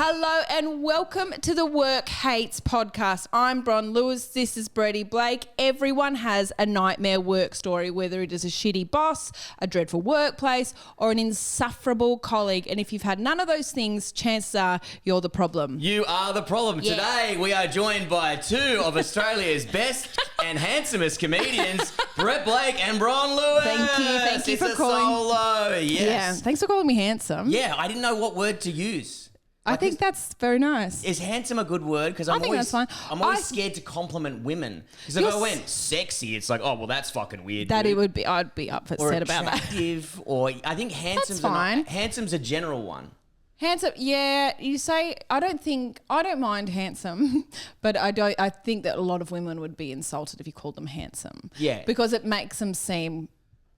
Hello and welcome to the Work Hates podcast. I'm Bron Lewis. This is Bretty Blake. Everyone has a nightmare work story, whether it is a shitty boss, a dreadful workplace, or an insufferable colleague. And if you've had none of those things, chances are you're the problem. You are the problem. Yeah. Today we are joined by two of Australia's best and handsomest comedians, Brett Blake and Bron Lewis. Thank you for calling. Solo. Yes. Yeah, thanks for calling me handsome. Yeah, I didn't know what word to use. I think that's very nice. Is handsome a good word? Because I'm always scared to compliment women. Because if I went sexy, it's like, oh, well, that's fucking weird. I'd be upset about that. Or I think handsome's fine. Handsome's a general one. Handsome, yeah. You say I don't mind handsome, but I think that a lot of women would be insulted if you called them handsome. Yeah, because it makes them seem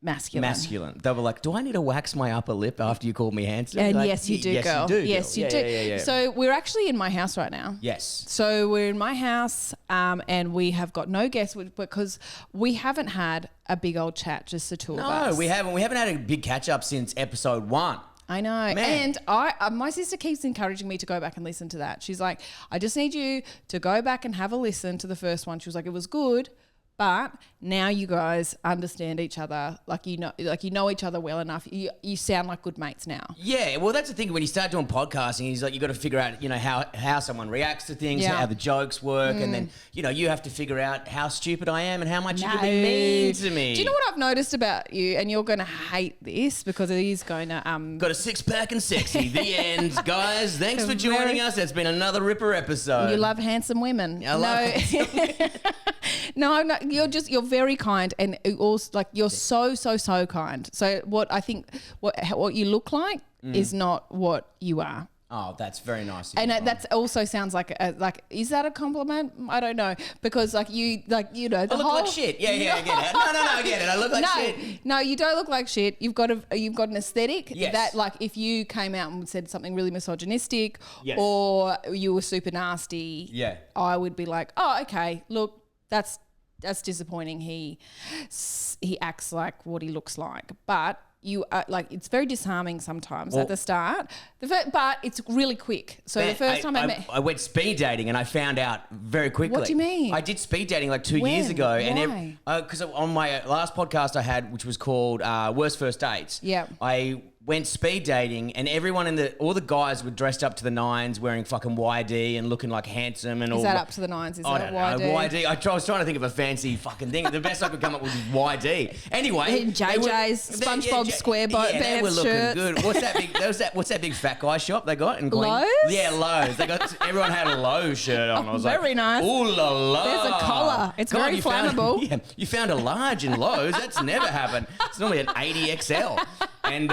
masculine. They were like, do I need to wax my upper lip after you called me handsome? And like, yes, you do, girl. Yes, you do. Yeah. So we're actually in my house right now. Yes. So we're in my house and we have got no guests because we haven't had a big old chat, just the two of us. No, we haven't. We haven't had a big catch up since episode 1. I know. Man. And my sister keeps encouraging me to go back and listen to that. She's like, I just need you to go back and have a listen to the first one. She was like, it was good, but now you guys understand each other, like you know each other well enough. You sound like good mates now. Yeah, well, that's the thing when you start doing podcasting. Is like you got to figure out, how someone reacts to things, how the jokes work, and then you have to figure out how stupid I am and how much you can be mean to me. Do you know what I've noticed about you? And you're going to hate this because it is going to got a six pack and sexy. The end, guys. Thanks for joining us. It's been another ripper episode. You love handsome women. I love handsome. No, you're very kind, and also like you're so kind. So what you look like is not what you are. Oh, that's very nice. And that also sounds like is that a compliment? I don't know, because I look like shit. Yeah, I get it. No, I get it. I look like shit. No, you don't look like shit. You've got an aesthetic that, like, if you came out and said something really misogynistic or you were super nasty, I would be like, oh, okay, look, that's disappointing. He acts like what he looks like, but you are like, it's very disarming sometimes at the start. But it's really quick. So the first time I went speed dating and I found out very quickly. What do you mean? I did speed dating like 2 years ago. Why? And because on my last podcast I had, which was called Worst First Dates. Yeah. I went speed dating and all the guys were dressed up to the nines, wearing fucking YD and looking like handsome and all. Is that up to the nines? Is that YD? YD? I was trying to think of a fancy fucking thing. The best I could come up with was YD. Anyway, JJ's, SpongeBob SquarePants they were looking shirts. good. What's that big fat guy shop they got in Queen? Lowe's? Yeah, Lowe's. Everyone had a Lowe's shirt on. I was very like, nice. Ooh la la. There's a collar. It's very flammable. You found a large in Lowe's. That's never happened. It's normally an 80XL. And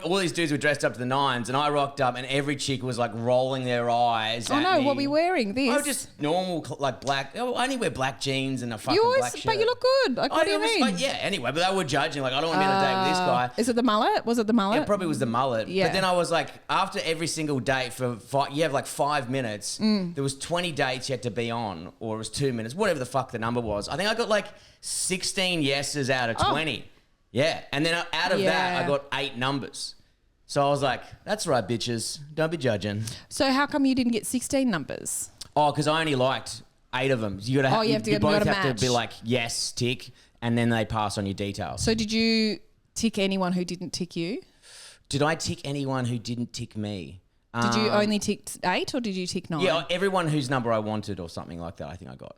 all these dudes were dressed up to the nines, and I rocked up, and every chick was like rolling their eyes. Oh no, me. what were you wearing? This? Oh, just normal like black. I only wear black jeans and a fucking black shirt. But you look good. Like, what do you mean? Like, yeah. Anyway, but they were judging. Like, I don't want to be on a date with this guy. Is it the mullet? Was it the mullet? It probably was the mullet. Yeah. But then I was like, after every single date you have like 5 minutes. There was 20 dates you had to be on, or it was 2 minutes, whatever the fuck the number was. I think I got like 16 yeses out of 20. Yeah, and then out of that, I got 8 numbers. So I was like, that's right, bitches. Don't be judging. So how come you didn't get 16 numbers? Oh, because I only liked 8 of them. You have to be like, yes, tick, and then they pass on your details. So did you tick anyone who didn't tick you? Did I tick anyone who didn't tick me? Did you only tick 8 or did you tick 9? Yeah, everyone whose number I wanted or something like that, I think I got.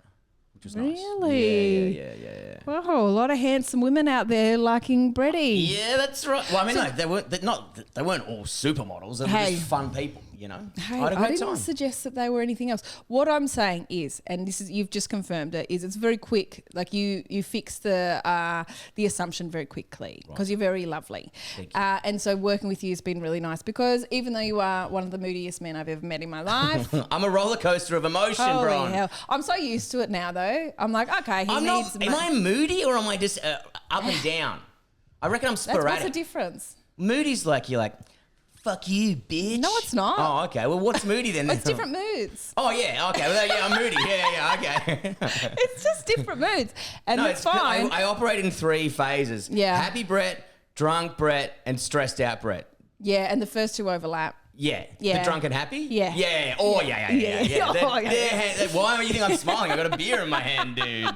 Nice. Really? Yeah. Wow, a lot of handsome women out there liking Bretty. Yeah, that's right. Well, I mean, they weren't all supermodels. They were just fun people, Hey, I didn't suggest that they were anything else. What I'm saying is, and this is, you've just confirmed it, is it's very quick. Like you fix the assumption very quickly because you're very lovely. Thank you. And so working with you has been really nice because even though you are one of the moodiest men I've ever met in my life. I'm a roller coaster of emotion, Holy Bron. hell. I'm so used to it now though. I'm like, okay, am I moody or am I just up and down? I reckon I'm sporadic. What's the difference? Moody's like, you're like, fuck you, bitch. No, it's not. Oh, okay. Well, what's moody then? It's different moods. Oh, yeah. Okay. Well, yeah, I'm moody. Yeah, okay. It's just different moods. And no, it's fine. I operate in 3 phases. Yeah. Happy Brett, drunk Brett, and stressed out Brett. Yeah, and the first 2 overlap. Yeah. Yeah. The drunk and happy? Yeah. Yeah. Oh, yeah. Oh, yeah. Why do you think I'm smiling? I got a beer in my hand, dude.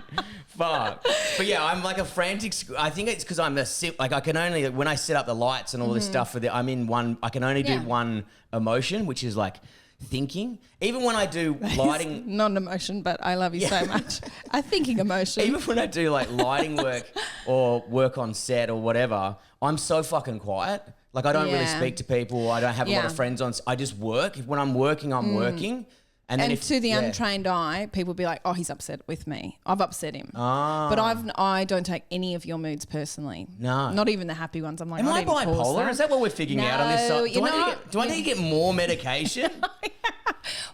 Fuck. But yeah, I'm like a frantic. I think it's because I'm like I can only, when I set up the lights and all this stuff I'm in one, I can only do one emotion, which is like thinking. Even when I do lighting. Not an emotion, but I love you so much. A thinking emotion. Even when I do like lighting work or work on set or whatever, I'm so fucking quiet. Like I don't really speak to people. I don't have a lot of friends on. I just work. When I'm working, I'm working. And then to the untrained eye, people be like, "Oh, he's upset with me. I've upset him." But I don't take any of your moods personally. No, not even the happy ones. I'm like, am I bipolar? Is that what we're figuring out on this side? Do I need to get more medication?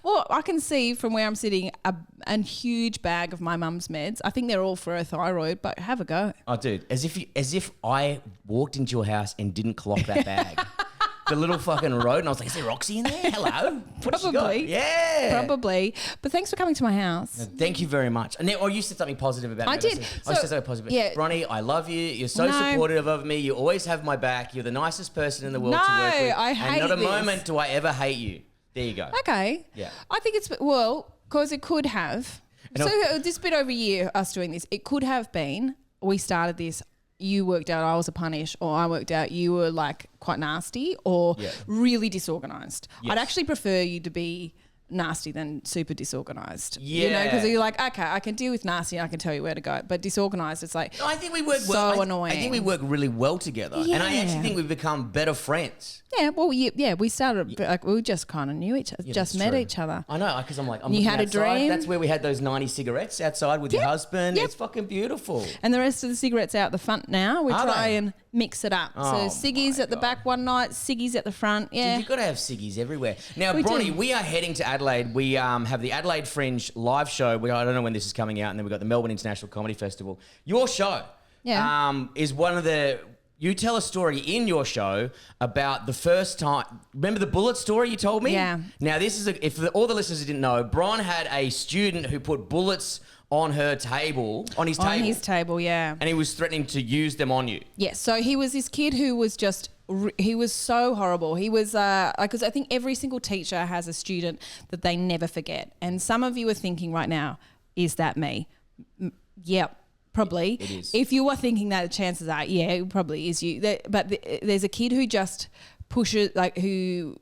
Well, I can see from where I'm sitting a huge bag of my mum's meds. I think they're all for her thyroid, but have a go. Oh, dude, as if I walked into your house and didn't clock that bag. The little fucking road, and I was like, is there Roxy in there? Hello? Probably. Yeah. Probably. But thanks for coming to my house. No, thank you very much. And you said something positive about me. I did. I said something positive. Yeah. Bronnie, I love you. You're so supportive of me. You always have my back. You're the nicest person in the world to work with. I hate and not a this. moment do I ever hate you. There you go. Okay. Yeah. I think it's, because it could have. So this bit over a year, us doing this, it could have been, we started this, you worked out I was a punish, or I worked out you were like quite nasty or really disorganised. Yes. I'd actually prefer you to be nasty than super disorganised. Yeah. You know, because you're like, okay, I can deal with nasty and I can tell you where to go. But disorganised, it's like, I think we work annoying. I think we work really well together. Yeah. And I actually think we've become better friends. Yeah, well, we started, like, we just kind of knew each other, just met each other. I know, because I'm like, you had outside. A dream. That's where we had those 90 cigarettes outside with your husband. It's fucking beautiful. And the rest of the cigarettes out the front now. We try and mix it up. So ciggies at the back one night, ciggies at the front. Yeah. Dude, you've got to have ciggies everywhere. Now, Bronnie, we are heading to Adelaide. We have the Adelaide Fringe live show. I don't know when this is coming out. And then we've got the Melbourne International Comedy Festival. Your show is one of the... You tell a story in your show about the first time. Remember the bullet story you told me? Yeah. Now, this is all the listeners who didn't know, Bron had a student who put bullets on his table. On his table, yeah. And he was threatening to use them on you. Yeah, so he was this kid who was just, he was so horrible. He was, because I think every single teacher has a student that they never forget. And some of you are thinking right now, is that me? Yep. Probably. It is. If you are thinking that, the chances are, it probably is you. But there's a kid who just pushes, like, who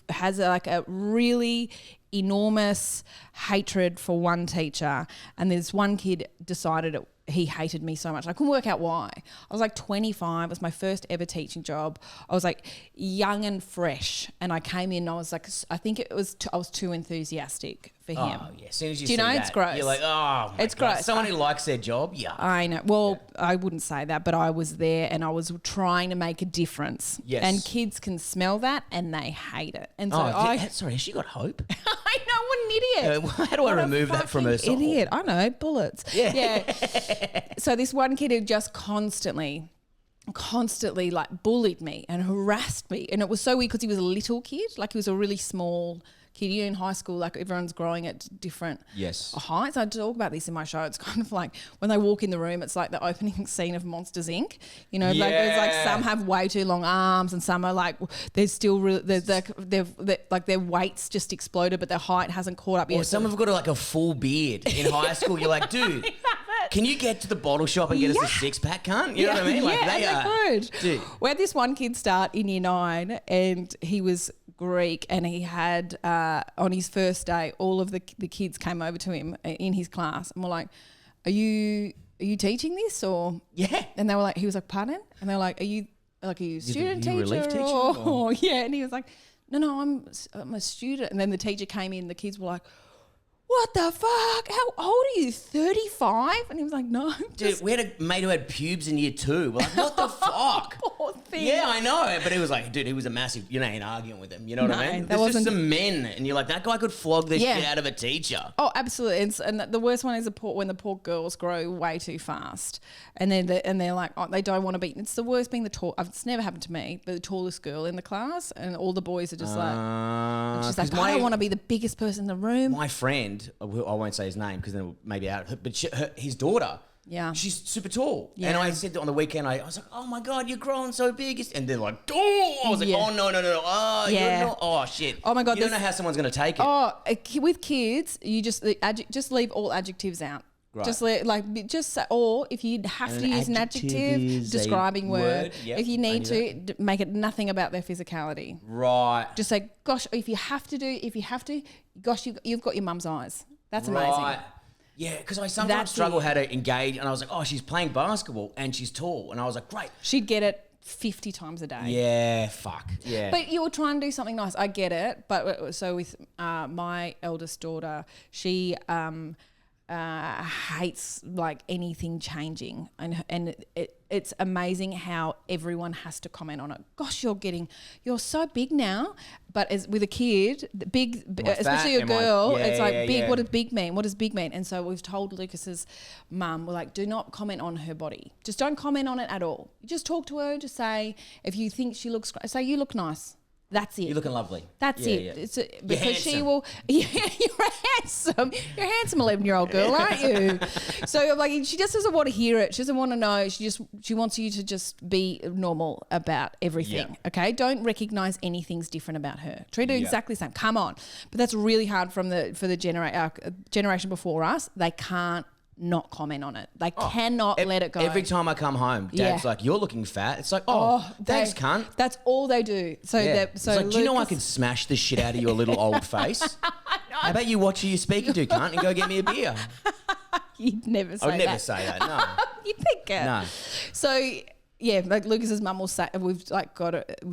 has a really enormous hatred for one teacher. And there's one kid decided he hated me so much. I couldn't work out why. I was like 25. It was my first ever teaching job. I was like young and fresh. And I came in and I was like, I think I was too enthusiastic for him. Oh, yeah. As soon as you Do you see know that, it's gross? You're like, oh, my it's God. gross. Someone who likes their job, yeah. I know. Well, I wouldn't say that, but I was there and I was trying to make a difference. Yes. And kids can smell that and they hate it. And so sorry, has she got hope? I know, what an idiot. How do I remove that from her soul? Idiot. I know, bullets. Yeah. So this one kid who just constantly like bullied me and harassed me. And it was so weird because he was a little kid. Like he was a really small kid. You know, in high school, like everyone's growing at different heights. I talk about this in my show. It's kind of like when they walk in the room, it's like the opening scene of Monsters Inc. You know, like there's like some have way too long arms and some are like there's still like their weights just exploded, but their height hasn't caught up yet. Or some have got like a full beard in high school. You're like, dude. Can you get to the bottle shop and get us a six-pack, cunt? You know what I mean? Like they could. Dude. We had this one kid start in year 9 and he was Greek and he had, on his first day, all of the kids came over to him in his class and were like, are you teaching this or? Yeah. And they were like, he was like, pardon? And they were like, are you a student teacher? Relief teacher? Or yeah. And he was like, no, I'm a student. And then the teacher came in, the kids were like, what the fuck? How old are you? 35? And he was like, no. Dude, we had a mate who had pubes in year 2. We're like, what the fuck? Poor thing. Yeah, I know. But he was like, dude, he was a massive, you ain't arguing with him. You know what I mean? There's just some men. And you're like, that guy could flog the shit out of a teacher. Oh, absolutely. And the worst one is when the poor girls grow way too fast. And then they're like, oh, they don't want to be. It's the worst being the tall. It's never happened to me, but the tallest girl in the class. And all the boys are just like, it's just like, I don't want to be the biggest person in the room. My friend, I won't say his name because then it may be out, but his daughter Yeah. She's super tall. Yeah. And I said on the weekend, I was like, oh my God, you're growing so big. And they're like, oh, I was like, oh, no. Oh, Yeah. you're not. Oh, shit. Oh my God. You don't know how someone's going to take it. Oh, with kids, you just leave all adjectives out. Right. Just say, or if you have to use an adjective, describing word. Yep, if you need to, make it nothing about their physicality. Right. Just say, gosh, if you have to, gosh, you've got your mum's eyes. That's amazing. Right. Yeah, because I sometimes struggle how to engage, and I was like, oh, she's playing basketball and she's tall, and I was like, great. She'd get it 50 times a day. Yeah, fuck. Yeah. But you were trying to do something nice. I get it. But so with my eldest daughter, she hates like anything changing, and it's amazing how everyone has to comment on it. Gosh, you're so big now. But as with a kid, especially a girl, it's like big. Yeah. What does big mean? What does big mean? And so we've told Lucas's mum, we're like, do not comment on her body. Just don't comment on it at all. Just talk to her. Just say, if you think she looks, say you look nice. That's it. You're looking lovely. That's it. Yeah. It's because she will. Yeah, you're handsome. You're a handsome 11-year-old girl, aren't you? So like, she just doesn't want to hear it. She doesn't want to know. She wants you to just be normal about everything. Yeah. Okay, don't recognize anything's different about her. Treat her exactly the same. Come on, but that's really hard for the generation before us. They can't not comment on it. They cannot let it go. Every time I come home, Dad's like, you're looking fat. It's like, thanks, cunt. That's all they do. So it's like, do you know I can smash the shit out of your little old face? How about you watch who you're speaking to, cunt, and go get me a beer? You'd never say that. I would never say that, no. You'd think it. No. So, yeah, like Lucas's mum will say, we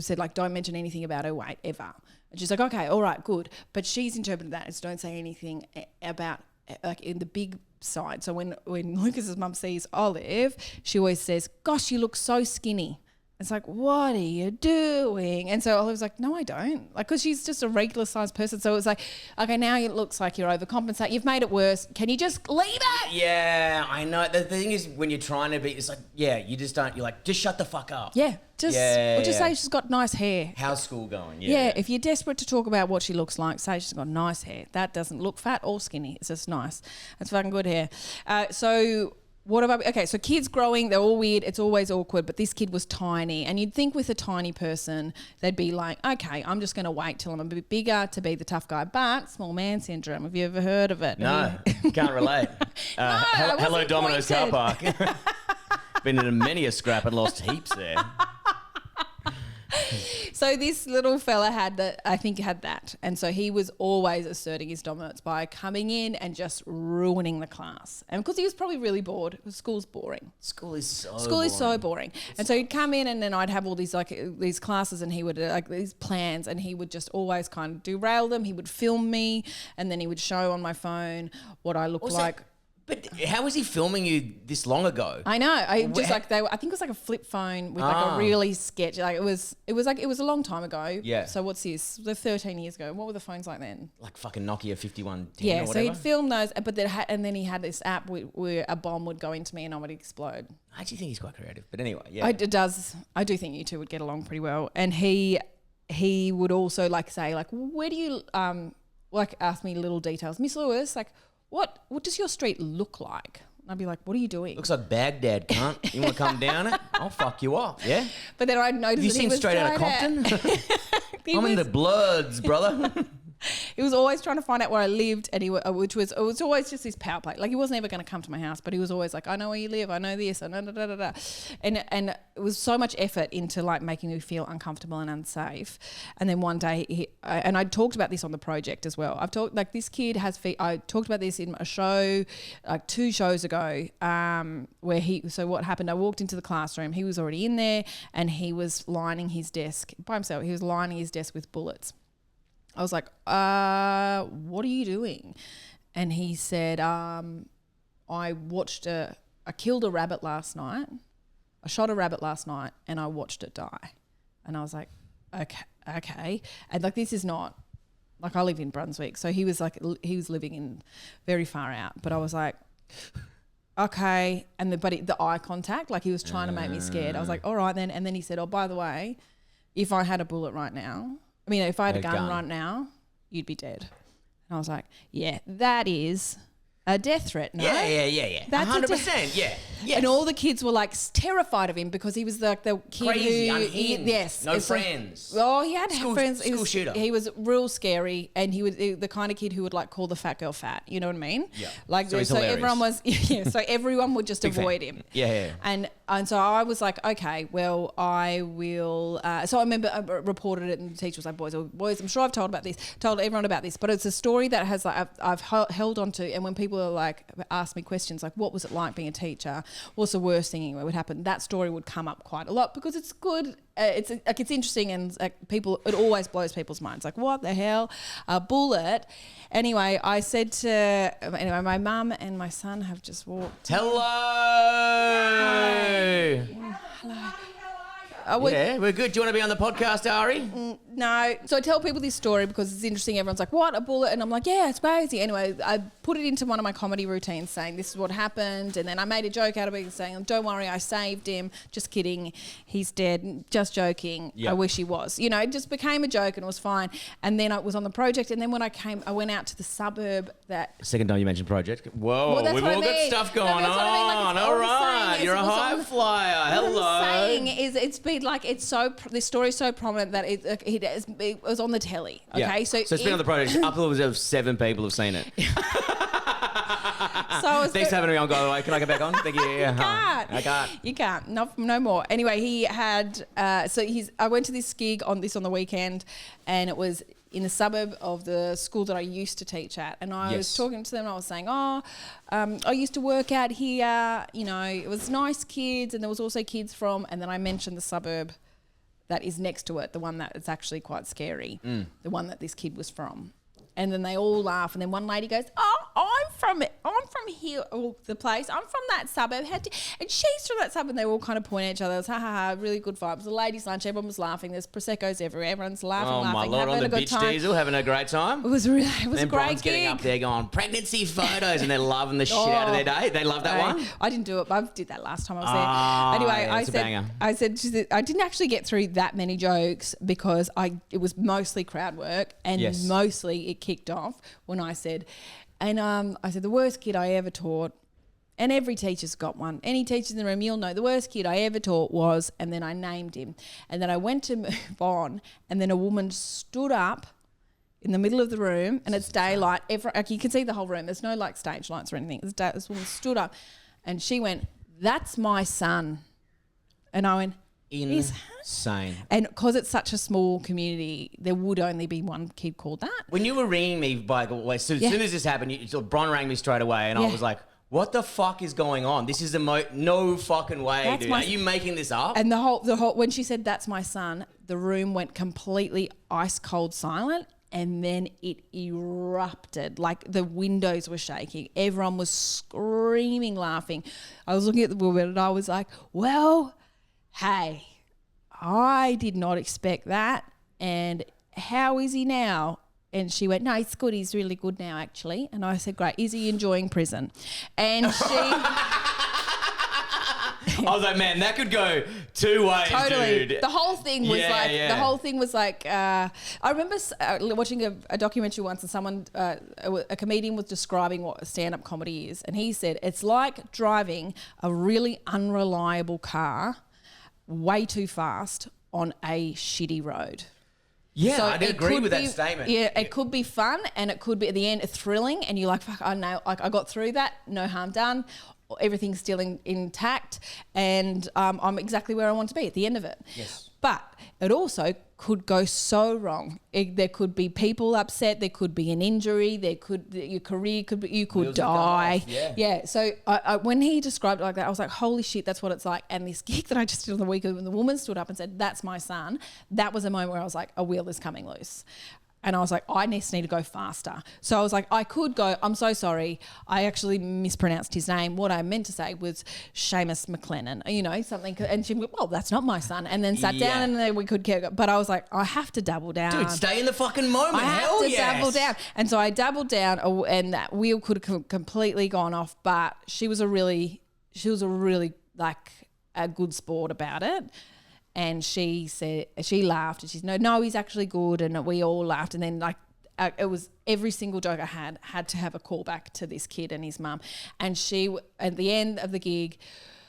said, like, don't mention anything about her weight ever. And she's like, okay, all right, good. But she's interpreted that as don't say anything about, like, in the big side. So when Lucas's mum sees Olive, she always says, gosh, you look so skinny. It's like, what are you doing? And so Olive's like, no, I don't. Like, because she's just a regular sized person. So it was like, okay, now it looks like you're overcompensating. You've made it worse. Can you just leave it? Yeah, I know. The thing is, when you're trying to be, it's like, you just don't, you're like, just shut the fuck up. Yeah. Just say she's got nice hair. How's school going? Yeah, if you're desperate to talk about what she looks like, say she's got nice hair. That doesn't look fat or skinny. It's just nice. That's fucking good hair. So kids growing, they're all weird. It's always awkward, but this kid was tiny. And you'd think with a tiny person, they'd be like, okay, I'm just going to wait till I'm a bit bigger to be the tough guy. But small man syndrome, have you ever heard of it? No, can't relate. Hello, Domino's car park. Been in many a scrap and lost heaps there. So this little fella had that. And so he was always asserting his dominance by coming in and just ruining the class. And because he was probably really bored, because school's boring. School is so boring. And so he'd come in and then I'd have all these these classes and he would these plans and he would just always kind of derail them. He would film me and then he would show on my phone what I looked like. But how was he filming you this long ago? I know. I think it was like a flip phone with like a really sketch. Like it was a long time ago. Yeah. So what's this? 13 years ago. What were the phones like then? Like fucking Nokia 5110 or whatever. So he'd film those, but then he had this app where a bomb would go into me and I would explode. I actually think he's quite creative. But anyway, yeah. It does. I do think you two would get along pretty well. And he would also like say like, where do you ask me little details, Miss Lewis, like. What does your street look like? And I'd be like, what are you doing? Looks like Baghdad, cunt. You want to come down it? I'll fuck you up, yeah? But then I'd notice Have you seen Straight Outta Compton? I'm in the Bloods, brother. He was always trying to find out where I lived, and it was always just this power play. Like he wasn't ever going to come to my house, but he was always like, I know where you live, I know this, and and it was so much effort into like making me feel uncomfortable and unsafe. And then one day, and I talked about this on the project as well. I've talked like this kid has. I talked about this in a show like 2 shows ago, where So what happened? I walked into the classroom. He was already in there, and he was lining his desk by himself. He was lining his desk with bullets. I was like, what are you doing? And he said, I killed a rabbit last night. I shot a rabbit last night and I watched it die. And I was like, okay. And like, this is not, like I live in Brunswick. So he was living in very far out. But I was like, okay. And the eye contact, like he was trying to make me scared. I was like, all right then. And then he said, oh, by the way, if I had a bullet right now, if I had a gun right now, you'd be dead. And I was like, yeah, that is a death threat, no? Yeah. That's 100%, yeah. Yes. And all the kids were like terrified of him because he was like the kid crazy, who... unhinged, no friends. He had friends. School shooter. He was real scary, and he was the kind of kid who would like call the fat girl fat, you know what I mean? Yeah. Like, so everyone was... so everyone would just avoid him. Yeah. And so I was like, okay, well, I will... so I remember I reported it, and the teacher was like, boys, I'm sure I've told everyone about this, but it's a story that has like I've held on to, and when people are like ask me questions like, what was it like being a teacher? What's the worst thing that would happen? That story would come up quite a lot because it's good. It's interesting, and it always blows people's minds. Like, what the hell? A bullet. Anyway, I said to my mum and my son have just walked. Hello. Hello. We're good. Do you want to be on the podcast, Ari? No. So I tell people this story because it's interesting. Everyone's like, what, a bullet? And I'm like, yeah, it's crazy. Anyway, I put it into one of my comedy routines saying this is what happened. And then I made a joke out of it saying, don't worry, I saved him. Just kidding. He's dead. Just joking. Yep. I wish he was. You know, it just became a joke and it was fine. And then I was on the project. And then when I went out to the suburb that... Second time you mentioned project. Whoa, we've all got stuff going on. All right. You're a high flyer. Hello. What I'm saying is it's been like, this story is so prominent that it was on the telly. Okay. Yeah. So it's been on the project. Upwards of 7 people have seen it. Thanks for having me on, by the way. Can I get back on? Thank you. I can't. You can't. No more. Anyway, he had, I went to this gig on the weekend, and it was in the suburb of the school that I used to teach at. And I was talking to them, and I was saying, I used to work out here, you know, it was nice kids, and there was also kids from, and then I mentioned the suburb that is next to it, the one that is actually quite scary, the one that this kid was from. And then they all laugh, and then one lady goes, I'm from here, the place. I'm from that suburb. And she's from that suburb. And they all kind of point at each other. It was, really good vibes. The ladies' lunch, everyone was laughing. There's Prosecco's everywhere. Everyone's laughing. Oh, my Lord, on the beach diesel, having a great time. It was a great gig. Bron's getting up there going, pregnancy photos, and they're loving the shit out of their day. They love that one. I didn't do it, but I did that last time I was there. Anyway, I said, I didn't actually get through that many jokes because it was mostly crowd work, and mostly it kicked off when I said, the worst kid I ever taught, and every teacher's got one. Any teachers in the room, you'll know the worst kid I ever taught was, and then I named him. And then I went to move on, and then a woman stood up in the middle of the room, and it's daylight. You can see the whole room. There's no like stage lights or anything. This woman stood up, and she went, "That's my son." And I went, insane. And because it's such a small community, there would only be one kid called that. When you were ringing me, by the way, as soon as this happened, Bron rang me straight away, and I was like, what the fuck is going on? This is no fucking way, dude. Are you making this up? And the whole when she said, "That's my son," the room went completely ice cold silent. And then it erupted. Like the windows were shaking. Everyone was screaming, laughing. I was looking at the woman, and I was like, well, hey, I did not expect that. And how is he now? And she went, no, he's good. He's really good now, actually. And I said, great. Is he enjoying prison? And she... I was like, man, that could go 2 ways, totally. dude. The whole thing was I remember watching a documentary once, and someone, a comedian was describing what stand-up comedy is. And he said, it's like driving a really unreliable car way too fast on a shitty road. Yeah, so I do agree with that statement. Yeah, it could be fun, and it could be at the end thrilling, and you're like, fuck, I know, like I got through that, no harm done. Everything's still intact, and I'm exactly where I want to be at the end of it. Yes. But it also could go so wrong. There could be people upset. There could be an injury. Your career could be, you could die. Yeah. So when he described it like that, I was like, holy shit, that's what it's like. And this gig that I just did on the weekend, when the woman stood up and said, that's my son, that was a moment where I was like, a wheel is coming loose. And I was like, I just need to go faster. So I was like, I could go, I'm so sorry. I actually mispronounced his name. What I meant to say was Seamus McLennan, something. And she went, well, that's not my son. And then sat down, and then we could get, but I was like, I have to double down. Dude, stay in the fucking moment. I have to double down. And so I doubled down, and that wheel could have completely gone off, but she was a really like a good sport about it. And she said, she laughed, and she said, no, he's actually good. And we all laughed. And then like it was every single joke I had to have a callback to this kid and his mum. And she, at the end of the gig,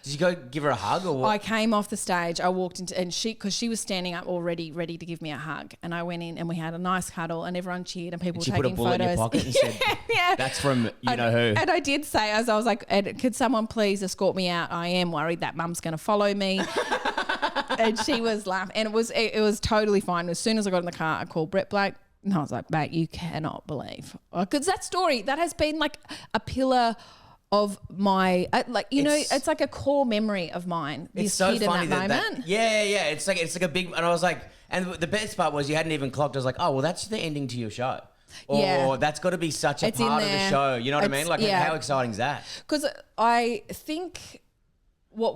did you go give her a hug or what? I came off the stage. I walked into, and because she was standing up already, ready to give me a hug. And I went in and we had a nice cuddle and everyone cheered and people were taking photos. She put a bullet in your pocket and said, that's from you-know-who. And I did say, as I was like, could someone please escort me out? I am worried that mum's going to follow me. And she was laughing. And it was totally fine. As soon as I got in the car, I called Brett Blake. And I was like, mate, you cannot believe. Because that story, that has been like a pillar of my, it's like a core memory of mine. This it's so kid funny in that moment. Yeah. It's like a big, and I was like, and the best part was you hadn't even clocked. I was like, oh, well, that's the ending to your show. Or that's got to be such a part of the show. You know what I mean? Like, how exciting is that? Because I think one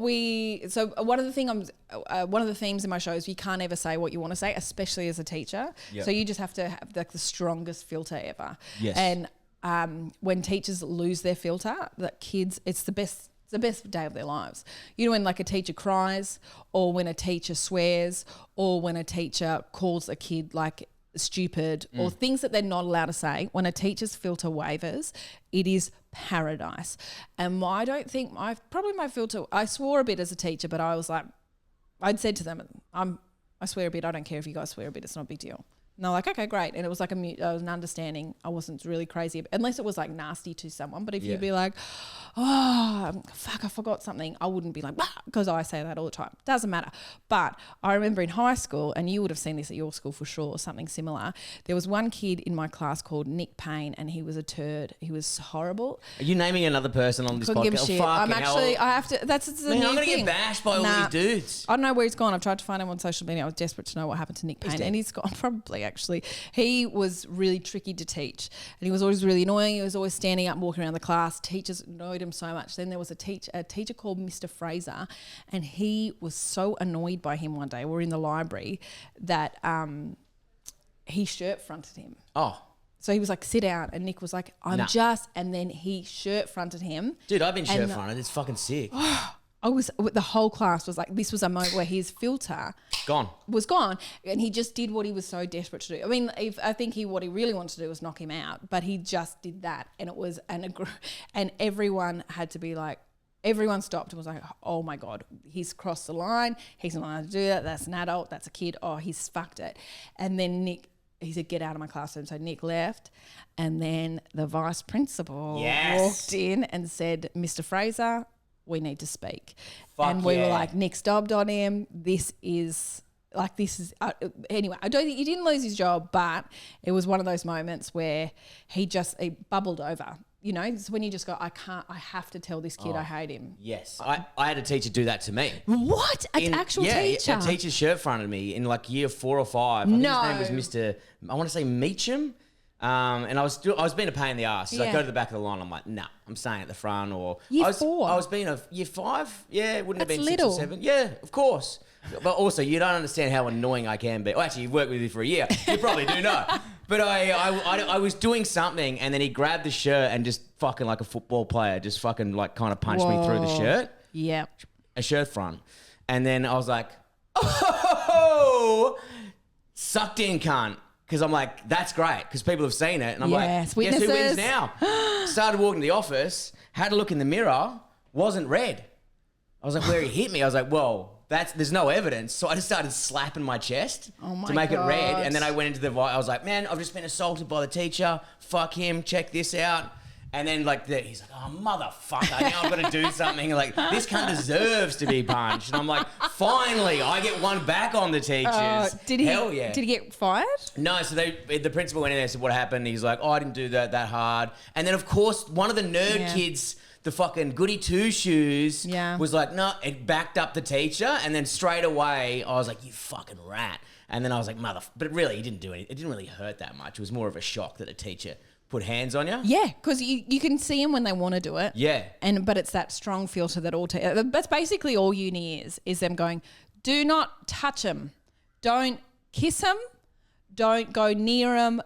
of the themes in my show is you can't ever say what you want to say, especially as a teacher. Yep. So you just have to have like the strongest filter ever. Yes. And when teachers lose their filter, that kids, it's the best day of their lives. You know, when like a teacher cries, or when a teacher swears, or when a teacher calls a kid like stupid, or things that they're not allowed to say. When a teacher's filter wavers, it is paradise. And I don't think my filter, I swore a bit as a teacher, but I was like, I'd said to them, I swear a bit. I don't care if you guys swear a bit. It's not a big deal. And they're like, okay, great. And it was like an understanding. I wasn't really crazy, unless it was like nasty to someone. But if you'd be like, oh, fuck, I forgot something, I wouldn't be like, because I say that all the time. Doesn't matter. But I remember in high school, and you would have seen this at your school for sure, or something similar. There was one kid in my class called Nick Payne, and he was a turd. He was horrible. Are you naming another person on this podcast? Give a shit. I'm actually, I have to, that's the new I'm going to thing. get bashed by all these dudes. I don't know where he's gone. I've tried to find him on social media. I was desperate to know what happened to Nick Payne. And he's gone probably, actually. He was really tricky to teach, and he was always really annoying. He was always standing up and walking around the class. Teachers annoyed him so much. Then there was a teacher called Mr. Fraser, and he was so annoyed by him one day. We were in the library that he shirt fronted him. Oh. So he was like, sit down, and Nick was like, and then he shirt fronted him. Dude, I've been shirt fronted. It's fucking sick. The whole class was like, this was a moment where his filter was gone, and he just did what he was so desperate to do. I mean, I think what he really wanted to do was knock him out, but he just did that, and it was and everyone had to be like, everyone stopped and was like, oh my God, he's crossed the line. He's not allowed to do that. That's an adult. That's a kid. Oh, he's fucked it. And then Nick, he said, get out of my classroom. So Nick left, and then the vice principal walked in and said, Mr. Fraser, we need to speak. And we were like, Nick stomped on him. Anyway, I don't think he didn't lose his job, but it was one of those moments where he bubbled over. You know, it's when you just go, I have to tell this kid I hate him. Yes. I had a teacher do that to me. What? An actual teacher? A teacher shirt fronted me in like year 4 or 5. I think his name was Mr. I want to say Meacham. And I was being a pain in the ass. So I go to the back of the line. I'm like, nah, I'm staying at the front. Or year 4. I was being a year 5. Yeah, it wouldn't have been little. 6 or 7. Yeah, of course. But also, you don't understand how annoying I can be. Well, actually, you've worked with me for a year. You probably do know. But I was doing something, and then he grabbed the shirt and just fucking like a football player, just fucking like kind of punched me through the shirt. Yeah. A shirt front. And then I was like, oh, sucked in, cunt. Because I'm like, that's great, because people have seen it. And I'm like, witnesses. Guess who wins now? Started walking to the office, had a look in the mirror, wasn't red. I was like, where he hit me? I was like, whoa, there's no evidence. So I just started slapping my chest to make it red. And then I went into I was like, man, I've just been assaulted by the teacher. Fuck him. Check this out. And then he's like, oh, motherfucker, now I've got to do something. Like, this cunt deserves to be punched. And I'm like, finally, I get one back on the teachers. Hell yeah. Did he get fired? No, so the principal went in there and said, what happened? He's like, oh, I didn't do that hard. And then, of course, one of the nerd kids, the fucking goody two-shoes, was like, no, it backed up the teacher. And then straight away, I was like, you fucking rat. And then I was like, but really, he didn't do anything. It didn't really hurt that much. It was more of a shock that a teacher put hands on you. Yeah, because you can see them when they want to do it. Yeah. But it's that strong filter that that's basically all uni is them going, do not touch them. Don't kiss them. Don't go near them.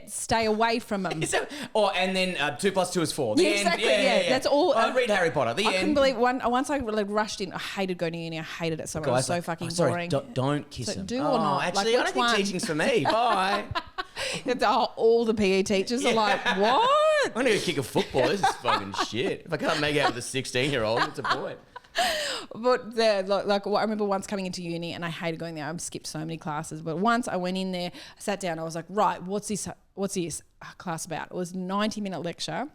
Stay away from them. And then 2 + 2 is 4. The yeah, end. Exactly. Yeah. That's all. I read Harry Potter. The end. I couldn't believe once I rushed in. I hated going to uni. I hated it so much. It was so fucking boring. Don't kiss them. Do or not? Actually, I don't think teaching's for me. Bye. All the PE teachers are like, what? I'm going to go kick a football. This is fucking shit. If I can't make out with a 16-year-old, what's the point? But I remember once coming into uni and I hated going there. I've skipped so many classes. But once I went in there, I sat down. I was like, right, what's this class about? It was a 90-minute lecture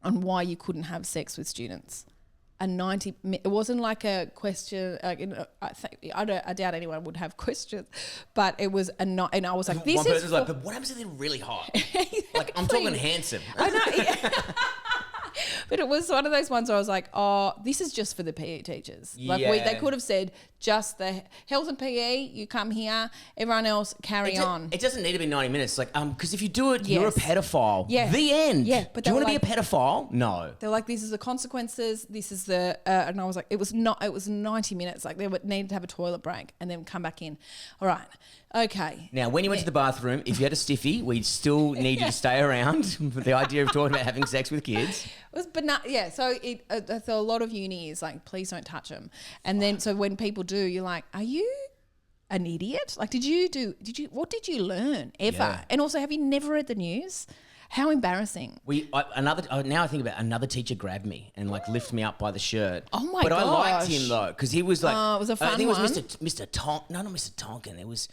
on why you couldn't have sex with students. It wasn't like a question. I doubt anyone would have questions, but it was and I was like, this one is person's like, but what happens if they're really hot? Like, I'm talking handsome. I know. But it was one of those ones where I was like, oh, this is just for the PE teachers. Like they could have said just the health and PE, you come here, everyone else carry on. It doesn't need to be 90 minutes. Like, because if you do it, you're a pedophile. Yeah. The end. Yeah. But do you want to be a pedophile? No. They're like, this is the consequences. This is the, and I was like, it was 90 minutes. Like they needed to have a toilet break and then come back in. All right. Okay. Now, when you went to the bathroom, if you had a stiffy, we'd still need you to stay around for the idea of talking about having sex with kids. It was so a lot of uni is like, please don't touch them. And then, so when people do, you're like, are you an idiot? Like, what did you learn ever? Yeah. And also, have you never read the news? How embarrassing. Now I think about another teacher grabbed me and like lifted me up by the shirt. Oh my gosh. But gosh. I liked him though, because he was like, it was a fun I think it was one. Mr. Tonkin. No, not Mr. Tonkin. It was,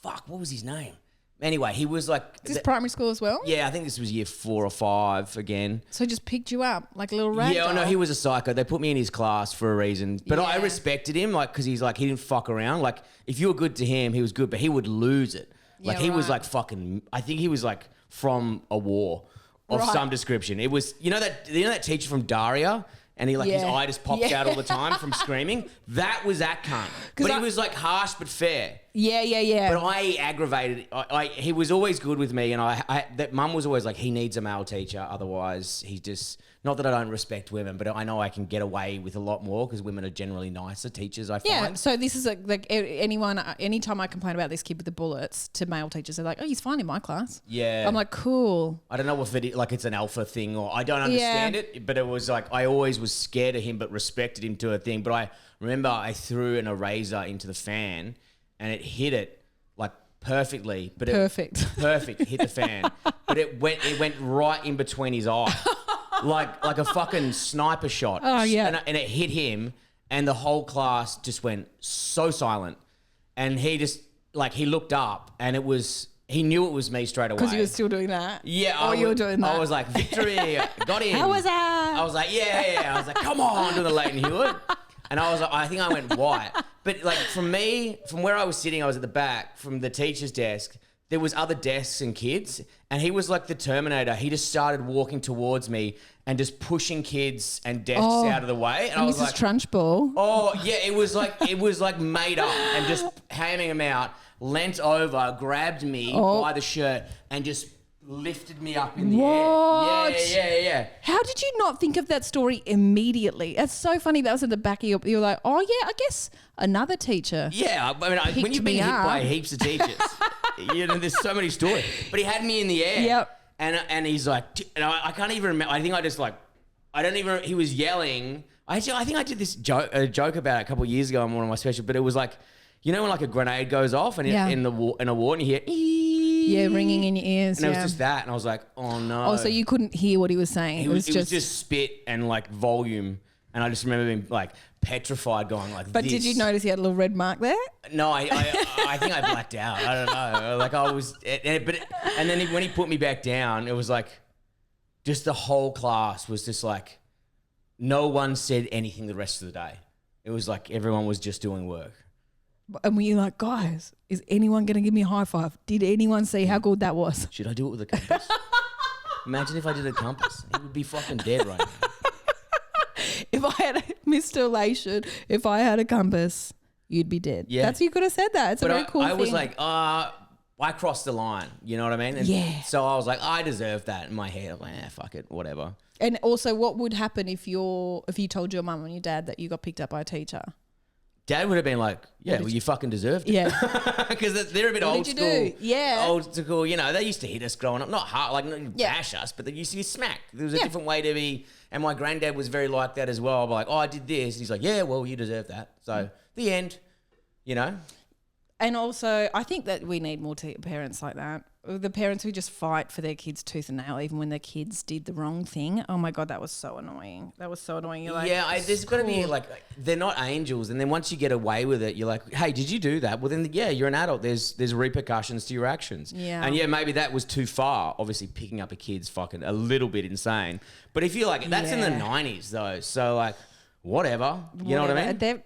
what was his name? Anyway, he was like... Is this primary school as well? Yeah, I think this was year 4 or 5 again. So he just picked you up like a little rag doll? No, he was a psycho. They put me in his class for a reason. But I respected him, like, because he's like, he didn't fuck around. Like, if you were good to him, he was good, but he would lose it. Like, he was like fucking... I think he was like from a war of some description. It was... You know that teacher from Daria? And he his eye just pops out all the time from screaming. That was that cunt. But he was like harsh but fair. Yeah. But I aggravated. He was always good with me, and that mum was always like, he needs a male teacher, otherwise he's just. Not that I don't respect women, but I know I can get away with a lot more because women are generally nicer teachers, I find. Yeah, so this is like anytime I complain about this kid with the bullets to male teachers, they're like, oh, he's fine in my class. Yeah. I'm like, cool. I don't know if it's an alpha thing or I don't understand it, but it was like I always was scared of him but respected him to a thing. But I remember I threw an eraser into the fan and it hit it like perfectly. But perfect, hit the fan. But it went right in between his eyes. Like a fucking sniper shot. Oh, yeah. And it hit him and the whole class just went so silent. And he just, like, he looked up and he knew it was me straight away. Because you were still doing that? Yeah. You were doing that? I was like, victory, got him. How was that? I was like, yeah. I was like, come on, doing the Leighton Hewitt. And I was like, I think I went white. But like from where I was sitting, I was at the back from the teacher's desk. There was other desks and kids, and he was like the Terminator. He just started walking towards me and just pushing kids and desks out of the way. And I was like, Trunchbull. Oh yeah, it was like made up and just hamming him out. Leant over, grabbed me by the shirt, and just lifted me up in the air. Yeah. How did you not think of that story immediately? That's so funny. That was at the back of you're like, oh yeah, I guess another teacher. Yeah, I mean, when you've been hit by heaps of teachers, there's so many stories. But he had me in the air. Yep. And he's like, and I can't even remember. I think I just like, I don't even. He was yelling. I think I did this joke about it a couple of years ago on one of my specials. But it was like, when like a grenade goes off and in a war and you hear. Yeah, ringing in your ears. And it was just that, and I was like, "Oh no!" Oh, so you couldn't hear what he was saying. It was just spit and like volume, and I just remember being like petrified, going like. But did you notice he had a little red mark there? No, I think I blacked out. I don't know. Like I was, and then when he put me back down, it was like, just the whole class was just like, no one said anything the rest of the day. It was like everyone was just doing work. And were you like, guys, is anyone going to give me a high five? Did anyone see how good that was? Should I do it with a compass? Imagine if I did a compass. He would be fucking dead right now. If I had Mr. Elation, if I had a compass, you'd be dead. Yeah. You could have said that. It's a very cool thing. I was like, I crossed the line. You know what I mean? And so I was like, I deserve that in my head. I'm like, fuck it, whatever. And also, what would happen if you told your mum and your dad that you got picked up by a teacher? Dad would have been like, yeah, well, you fucking deserved it. Yeah. Because they're a bit old school. Do? Yeah. Old school, they used to hit us growing up. Not hard, like bash us, but they used to be smacked. There was a different way to be. And my granddad was very like that as well. I'll be like, I did this. And he's like, yeah, well, you deserve that. So, the end, And also, I think that we need more parents like that. The parents who just fight for their kids tooth and nail, even when their kids did the wrong thing. Oh my God, that was so annoying. You're like, there's got to be like, they're not angels. And then once you get away with it, you're like, hey, did you do that? Well, then, you're an adult. There's repercussions to your actions. Yeah. And maybe that was too far. Obviously, picking up a kid's fucking a little bit insane. But if you're like, that's in the 90s though. So like, whatever. You know what I mean?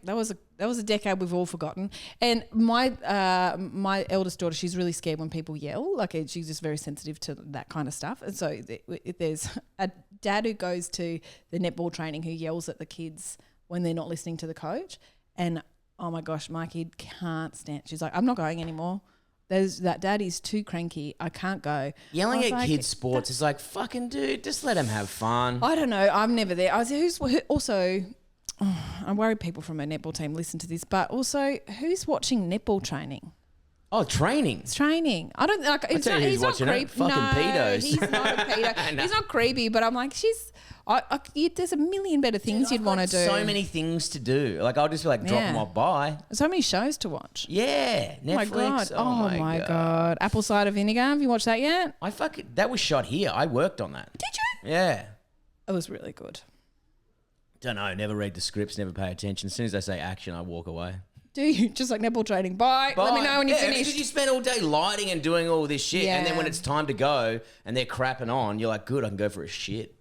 That was a decade we've all forgotten. And my eldest daughter, she's really scared when people yell. Like she's just very sensitive to that kind of stuff. And so if there's a dad who goes to the netball training who yells at the kids when they're not listening to the coach. And oh my gosh, my kid can't stand. She's like, I'm not going anymore. That daddy's too cranky. I can't go. Yelling at kids' sports is like, fucking dude, just let them have fun. I don't know. I'm never there. I was also. Oh, I'm worried people from a netball team listen to this, but also who's watching netball training? Oh, training. It's training. I don't like. He's not creepy. Fucking pedos. He's not a pedo. No. He's not creepy, but I'm like, there's a million better things you'd want to do. So many things to do. Like I'll just be like, drop them off by. So many shows to watch. Yeah, Netflix. Oh my god. Apple cider vinegar. Have you watched that yet? That was shot here. I worked on that. Did you? Yeah. It was really good. Don't know. Never read the scripts. Never pay attention. As soon as they say action, I walk away. Do you? Just like netball training. Bye. Let me know when you're finished. Because you spend all day lighting and doing all this shit, and then when it's time to go and they're crapping on, you're like, good, I can go for a shit.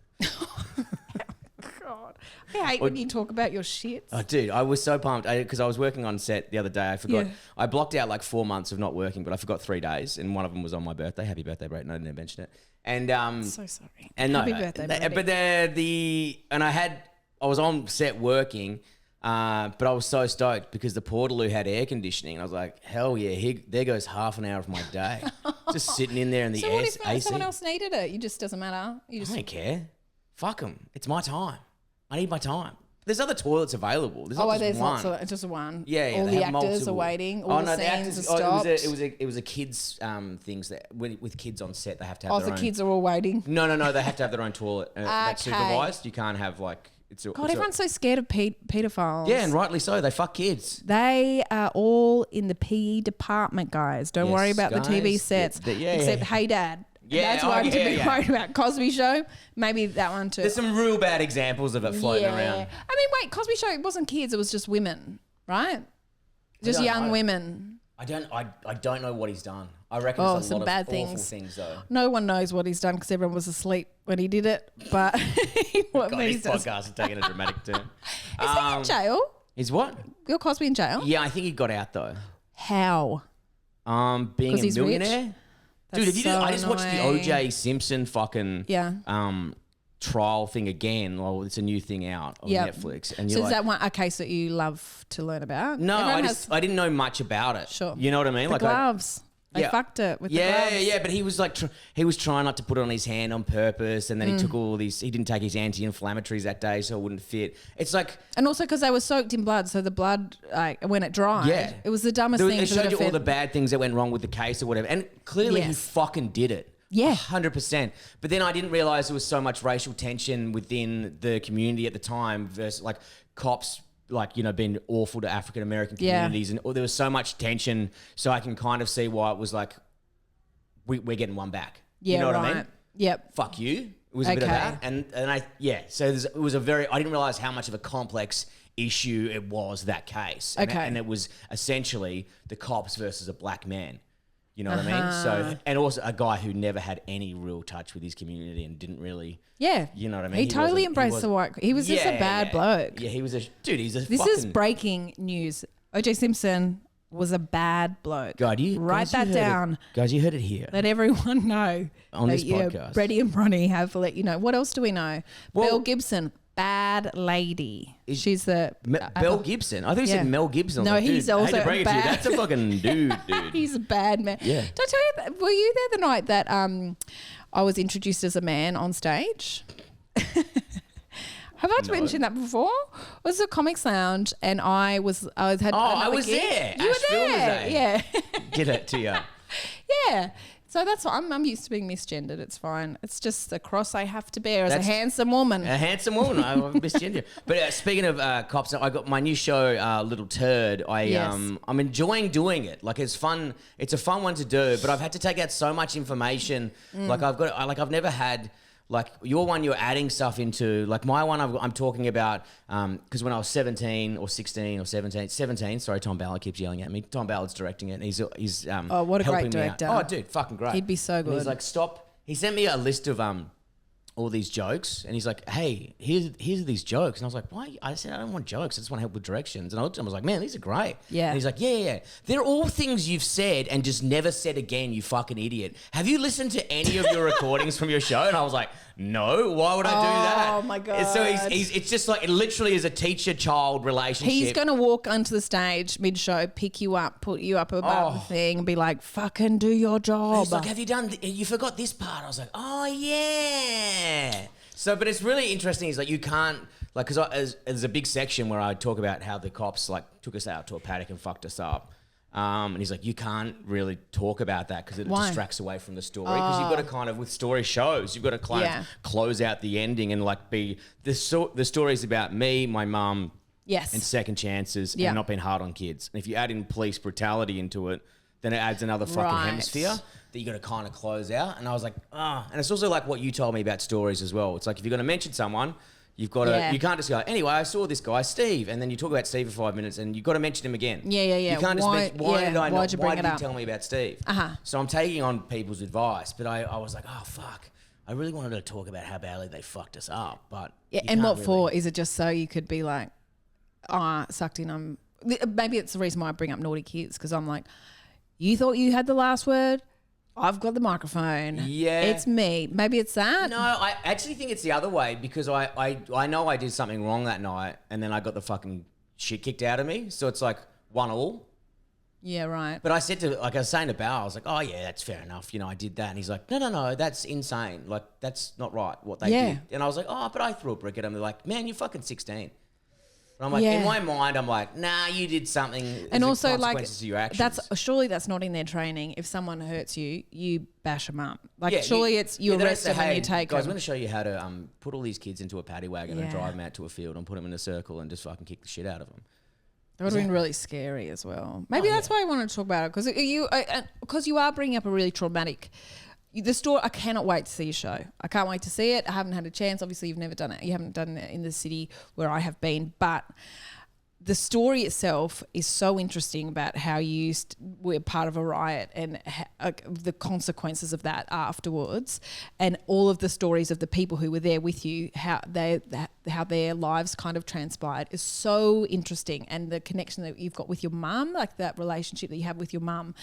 God, I hate when you talk about your shits. Oh, dude, I was so pumped because I was working on set the other day. I forgot. Yeah. I blocked out like 4 months of not working, but I forgot 3 days, and one of them was on my birthday. Happy birthday, Brett! And I didn't mention it. And so sorry. And happy birthday, Brett. But I was on set working, but I was so stoked because the Portaloo had air conditioning. And I was like, hell yeah, there goes half an hour of my day. Just sitting in there in the so what AC. if someone else needed it? You just doesn't matter. I don't care. Fuck them. It's my time. I need my time. There's other toilets available. There's not just one. It's just one. Yeah, all the actors are waiting. All the scenes are stopped. It was a kids things that with kids on set they have to have. their own. Kids are all waiting. No, they have to have their own toilet. That's supervised. You can't have like. Everyone's so scared of pedophiles. Yeah, and rightly so. They fuck kids. They are all in the PE department, guys. Don't worry about the TV sets. Except Hey Dad. Yeah, that's one to be worried about. Cosby Show, maybe that one too. There's some real bad examples of it floating around. I mean, wait, Cosby Show, it wasn't kids, it was just women, right? Just young women. I don't know what he's done. I reckon it's a lot of awful things though. No one knows what he's done because everyone was asleep when he did it. But this podcast is taking a dramatic turn. Is he in jail? Is what? Bill Cosby in jail? Yeah, I think he got out though. How? Being a millionaire. Rich? Dude, I just watched the O.J. Simpson fucking trial thing again. Well, it's a new thing out on Netflix. And so is that one a case that you love to learn about? No, I didn't know much about it. Sure. You know what I mean? The gloves. They fucked it with the gloves. Yeah, but he was like, he was trying not to put it on his hand on purpose, and then he took all these. He didn't take his anti-inflammatories that day, so it wouldn't fit. It's like, and also because they were soaked in blood, so the blood, when it dried, it was the dumbest thing. It showed you all the bad things that went wrong with the case or whatever, and clearly he fucking did it. Yeah, 100%. But then I didn't realize there was so much racial tension within the community at the time versus like cops. Like, being awful to African American communities, and there was so much tension. So I can kind of see why it was like, we're getting one back. Yeah, you know what I mean? Yep. Fuck you. It was a bit of that, and So it was a very. I didn't realize how much of a complex issue it was, that case. And it was essentially the cops versus a black man. You know what I mean? So, and also a guy who never had any real touch with his community and didn't really. Yeah. You know what I mean? He totally embraced the white. He was just a bad bloke. Yeah, he was dude, he's a This is breaking news. O.J. Simpson was a bad bloke. God, write that down. Guys, you heard it here. Let everyone know. On this podcast. Bretty and Bronny have let you know. What else do we know? Well, Bill Gibson. Bad lady. She's the Mel Gibson. I thought you said Mel Gibson. No, he's also I hate to break it to you. That's a fucking dude. He's a bad man. Yeah. Did I tell you? Were you there the night that I was introduced as a man on stage? Have I mentioned that before? It was a Comics Lounge, and I was I was there. You were there. Yeah. Yeah. Get it to you. Yeah. So that's what I'm used to being misgendered. It's fine. It's just the cross I have to bear as a handsome woman. A handsome woman. I misgendered. But speaking of cops, I got my new show, Little Turd. I'm enjoying doing it. Like it's fun. It's a fun one to do. But I've had to take out so much information. Like I've never had. Like your one, you're adding stuff into. Like my one, I'm talking about because when I was 17 or 16 or 17, sorry, Tom Ballard keeps yelling at me. Tom Ballard's directing it. And he's what a great director. Oh, dude, fucking great. He'd be so good. And he's like, stop. He sent me a list of all these jokes, and he's like, hey, here's these jokes. And I was like, why? I said, I don't want jokes. I just want help with directions. And I looked at him, I was like, man, these are great. Yeah. And he's like, yeah. They're all things you've said and just never said again, you fucking idiot. Have you listened to any of your recordings from your show? And I was like, no, why would I do that? Oh my God. And so it's just like, it literally is a teacher-child relationship. He's going to walk onto the stage mid-show, pick you up, put you up above the thing and be like, fucking do your job. He's like, have you done, you forgot this part. I was like, oh yeah. So, but it's really interesting. Is like you can't like because there's a big section where I talk about how the cops like took us out to a paddock and fucked us up, and he's like, you can't really talk about that because it distracts away from the story. Because you've got to kind of with story shows, you've got to kind of close out the ending and like be the story's about me, my mum, and second chances and not being hard on kids. And if you add in police brutality into it, then it adds another fucking hemisphere that you got to kind of close out. And I was like, and it's also like what you told me about stories as well. It's like if you're going to mention someone, you've got to, you can't just go, anyway, I saw this guy, Steve, and then you talk about Steve for 5 minutes and you've got to mention him again. Yeah. You can't just mention, why did you up? tell me about Steve? So I'm taking on people's advice, but I was like, oh, fuck. I really wanted to talk about how badly they fucked us up, but and what really. For? Is it just so you could be like, sucked in? Maybe it's the reason why I bring up naughty kids, because I'm like, you thought you had the last word? I've got the microphone. Yeah. It's me. Maybe it's that. No, I actually think it's the other way because I know I did something wrong that night and then I got the fucking shit kicked out of me. So it's like 1-1. Yeah, right. But I said to, like I was saying to Bao, I was like, oh yeah, that's fair enough. You know, I did that. And he's like, no, that's insane. Like, that's not right what they did. And I was like, oh, but I threw a brick at him. They're like, man, you're fucking 16. And I'm like, in my mind, I'm like, nah, you did something. And also, like, to your actions. surely that's not in their training. If someone hurts you, you bash them up. Like, surely it's you arrest them and you take them. Guys, I'm going to show you how to put all these kids into a paddy wagon and drive them out to a field and put them in a circle and just fucking kick the shit out of them. That would have been really scary as well. Maybe that's why I wanted to talk about it, because you are bringing up a really traumatic. The story, I cannot wait to see your show. I can't wait to see it. I haven't had a chance. Obviously, you've never done it. You haven't done it in the city where I have been. But the story itself is so interesting about how you were part of a riot and the consequences of that afterwards, and all of the stories of the people who were there with you, how their lives kind of transpired is so interesting. And the connection that you've got with your mum, like that relationship that you have with your mum,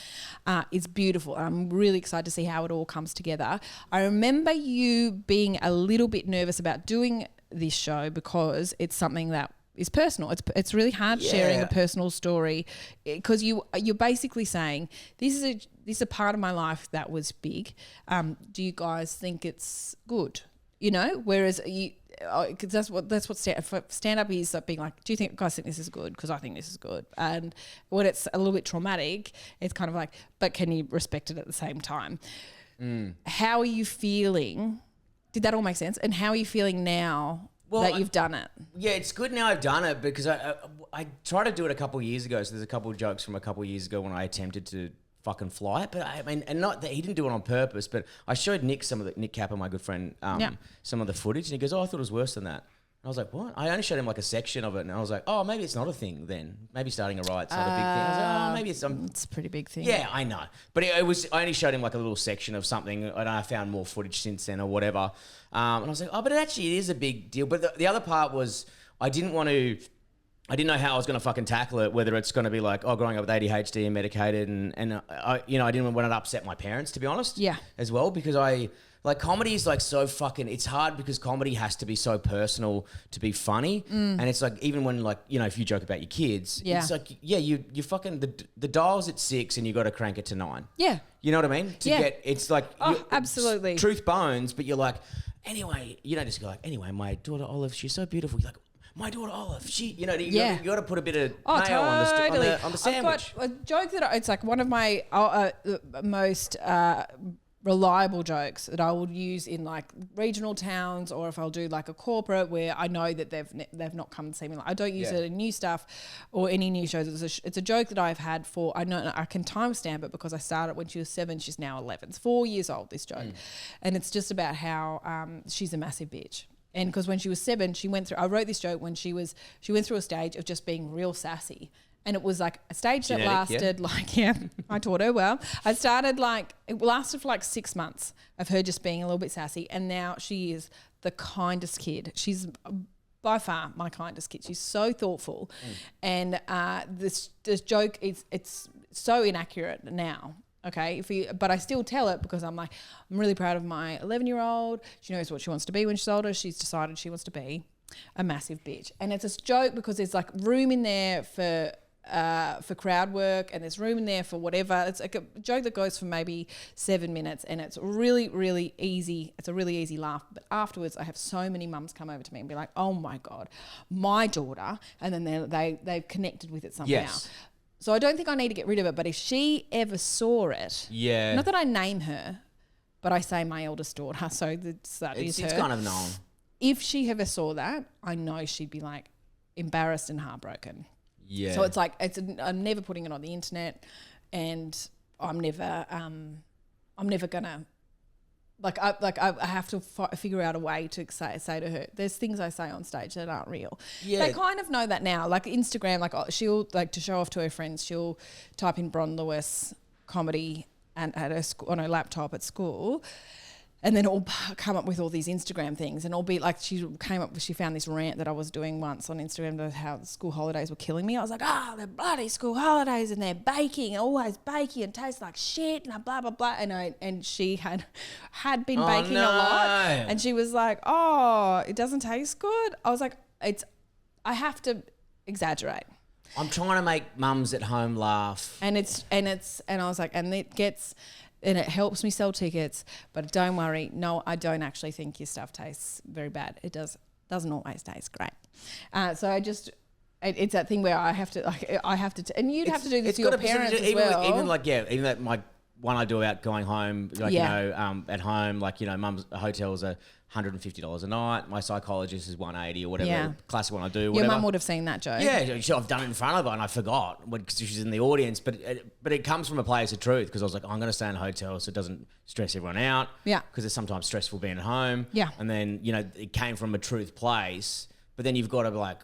is beautiful. I'm really excited to see how it all comes together. I remember you being a little bit nervous about doing this show because it's something that is personal. It's really hard sharing a personal story because you're basically saying this is a part of my life that was big. Do you guys think it's good? You know, whereas because that's what stand up is, being like, do you guys think this is good? Because I think this is good. And when it's a little bit traumatic, it's kind of like, but can you respect it at the same time? How are you feeling? Did that all make sense? And how are you feeling now? Well, that you've done it. Yeah, it's good now I've done it because I tried to do it a couple of years ago. So there's a couple of jokes from a couple of years ago when I attempted to fucking fly it. But I mean, and not that he didn't do it on purpose, but I showed Nick Nick Capper, my good friend, some of the footage, and he goes, oh, I thought it was worse than that. I was like, what? I only showed him like a section of it, and I was like, oh, maybe it's not a thing then. Maybe starting a riot's not a big thing. I was like, oh, maybe it's it's a pretty big thing. Yeah, I know. But I only showed him like a little section of something, and I found more footage since then or whatever. And I was like, oh, but it actually is a big deal. But the other part was I didn't know how I was going to fucking tackle it, whether it's going to be like, oh, growing up with ADHD and medicated, and I didn't want to upset my parents, to be honest. Yeah. As well, because like comedy is like so fucking, it's hard because comedy has to be so personal to be funny. And it's like, even when like, you know, if you joke about your kids, it's like, you fucking, the dial's at 6 and you got to crank it to 9. Yeah. You know what I mean? It's like, absolutely. Truth bones, but you're like, anyway, you don't just go like, anyway, my daughter Olive, she's so beautiful. You're like, my daughter Olive, you got to put a bit of mayo on the sandwich. I've got a joke that it's like one of my most reliable jokes that I would use in like regional towns, or if I'll do like a corporate where I know that they've not come to see me. Like, I don't use it in new stuff or any new shows. It's a joke that I've had for, I know I can timestamp it because I started when she was 7, she's now 11. It's 4 years old, this joke. And it's just about how she's a massive bitch. And because when she was 7, I wrote this joke when she went through a stage of just being real sassy. And it was like a stage that lasted I taught her well. It lasted for like 6 months of her just being a little bit sassy. And now she is the kindest kid. She's by far my kindest kid. She's so thoughtful. And this joke, it's so inaccurate now. Okay, but I still tell it because I'm really proud of my 11-year-old. She knows what she wants to be when she's older. She's decided she wants to be a massive bitch. And it's a joke because there's like room in there for crowd work, and there's room in there for whatever. It's like a joke that goes for maybe 7 minutes, and it's really, really easy. It's a really easy laugh. But afterwards, I have so many mums come over to me and be like, "Oh my God, my daughter," and then they've connected with it somehow. Yes. So I don't think I need to get rid of it. But if she ever saw it, not that I name her, but I say my eldest daughter, so that is her. It's kind of known. If she ever saw that, I know she'd be like embarrassed and heartbroken. Yeah. So it's like I'm never putting it on the internet, and I'm never gonna I have to figure out a way to say to her. There's things I say on stage that aren't real. Yeah. They kind of know that now. Like Instagram, like she'll like to show off to her friends. She'll type in Bron Lewis comedy and at her on her laptop at school. And then it'll come up with all these Instagram things, and it'll be like she found this rant that I was doing once on Instagram about how the school holidays were killing me. I was like, they're bloody school holidays, and they're baking, always baking, and tastes like shit, and blah blah blah. And she had been baking a lot, and she was like, it doesn't taste good. I was like, I have to exaggerate. I'm trying to make mums at home laugh, and I was like, and it helps me sell tickets, but don't worry. No, I don't actually think your stuff tastes very bad. It doesn't always taste great. So it's that thing where I have to, and you'd have to do this to your parents as well. Even that my one I do about going home, at home, mum's hotels are $150 a night. My psychologist is $180 or whatever. Yeah. Classic one I do. Whatever. Your mum would have seen that joke. Yeah, I've done it in front of her and I forgot because she's in the audience. But it comes from a place of truth because I was like, I'm going to stay in a hotel so it doesn't stress everyone out. Yeah. Because it's sometimes stressful being at home. Yeah. And then it came from a truth place. But then you've got to be like,